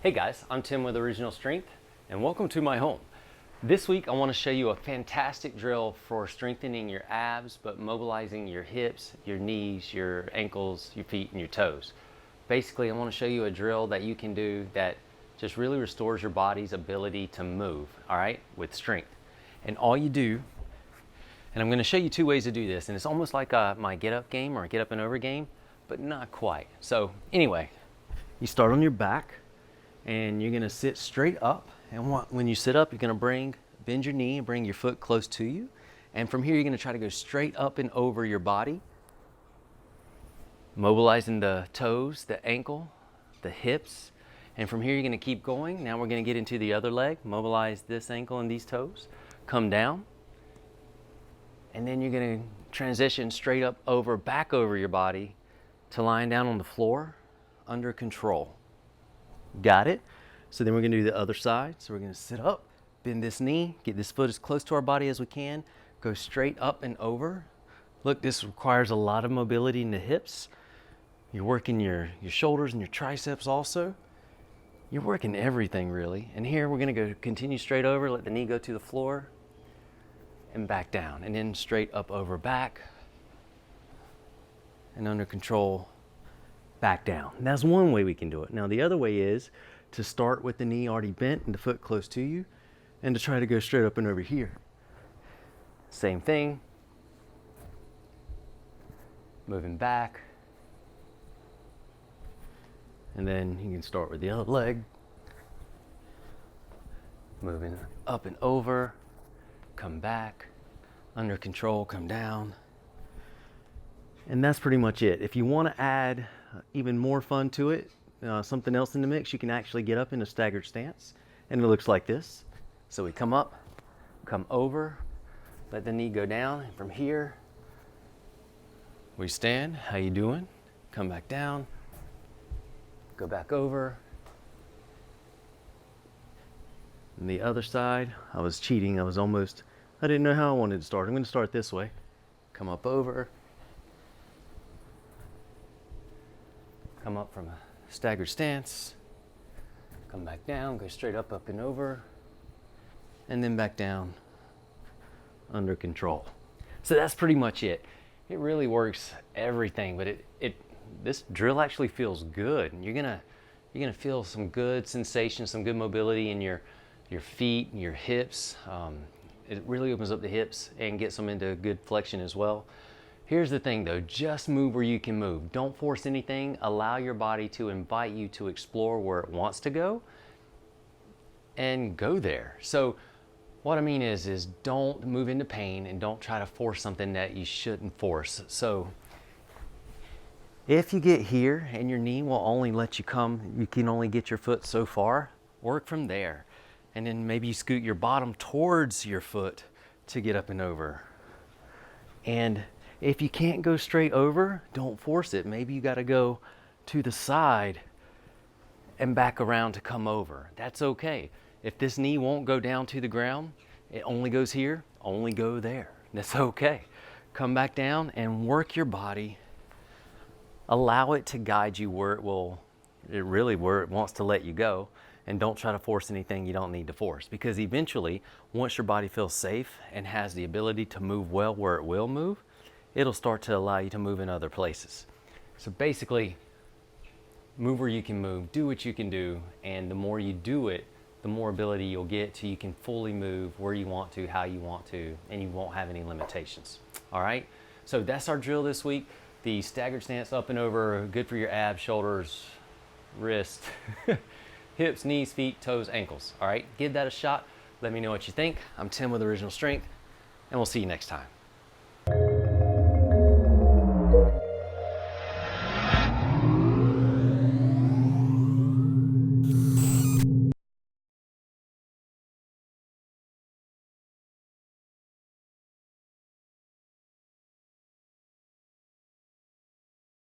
Hey guys, I'm Tim with Original Strength and welcome to my home. This week I want to show you a fantastic drill for strengthening your abs but mobilizing your hips, your knees, your ankles, your feet, and your toes. Basically, I want to show you a drill that you can do that just really restores your body's ability to move, all right, with strength. And all you do, and I'm going to show you two ways to do this, and it's almost like my get up game or get up and over game, but not quite. So anyway, you start on your back and you're going to sit straight up, and when you sit up, you're going to bend your knee and bring your foot close to you, and from here you're going to try to go straight up and over your body, mobilizing the toes, the ankle, the hips, and from here you're going to keep going. Now we're going to get into the other leg. Mobilize this ankle and these toes, come down, and then you're going to transition straight up over, back over your body to lying down on the floor under control. Got it? So then we're going to do the other side. So we're going to sit up, bend this knee, get this foot as close to our body as we can, go straight up and over. Look, this requires a lot of mobility in the hips. You're working your shoulders and your triceps also. You're working everything really. And here we're going to go continue straight over, let the knee go to the floor and back down, and then straight up over, back, and under control, back down. And that's one way we can do it. Now the other way is to start with the knee already bent and the foot close to you, and to try to go straight up and over here. Same thing. Moving back. And then you can start with the other leg. Moving up and over, come back, under control, come down. And that's pretty much it. If you want to add even more fun to it, something else in the mix, you can actually get up in a staggered stance, and it looks like this. So we come up, come over, let the knee go down, and from here we stand. How you doing? Come back down, go back over. And the other side, I was cheating. I didn't know how I wanted to start. I'm going to start this way. Come up over, come up from a staggered stance, come back down, go straight up, up and over, and then back down under control. So that's pretty much it. It really works everything, but this drill actually feels good. And you're gonna feel some good sensation, some good mobility in your feet and your hips. It really opens up the hips and gets them into good flexion as well. Here's the thing though, just move where you can move. Don't force anything. Allow your body to invite you to explore where it wants to go and go there. So what I mean is don't move into pain and don't try to force something that you shouldn't force. So if you get here and your knee will only let you you can only get your foot so far, work from there. And then maybe you scoot your bottom towards your foot to get up and over. And if you can't go straight over, don't force it. Maybe you got to go to the side and back around to come over. That's okay. If this knee won't go down to the ground, it only goes here, only go there. That's okay. Come back down and work your body. Allow it to guide you where it wants to let you go. And don't try to force anything you don't need to force, because eventually, once your body feels safe and has the ability to move well where it will move, it'll start to allow you to move in other places. So basically, move where you can move, do what you can do, and the more you do it, the more ability you'll get till you can fully move where you want to, how you want to, and you won't have any limitations. All right? So that's our drill this week. The staggered stance up and over, good for your abs, shoulders, wrist, hips, knees, feet, toes, ankles. All right? Give that a shot. Let me know what you think. I'm Tim with Original Strength, and we'll see you next time.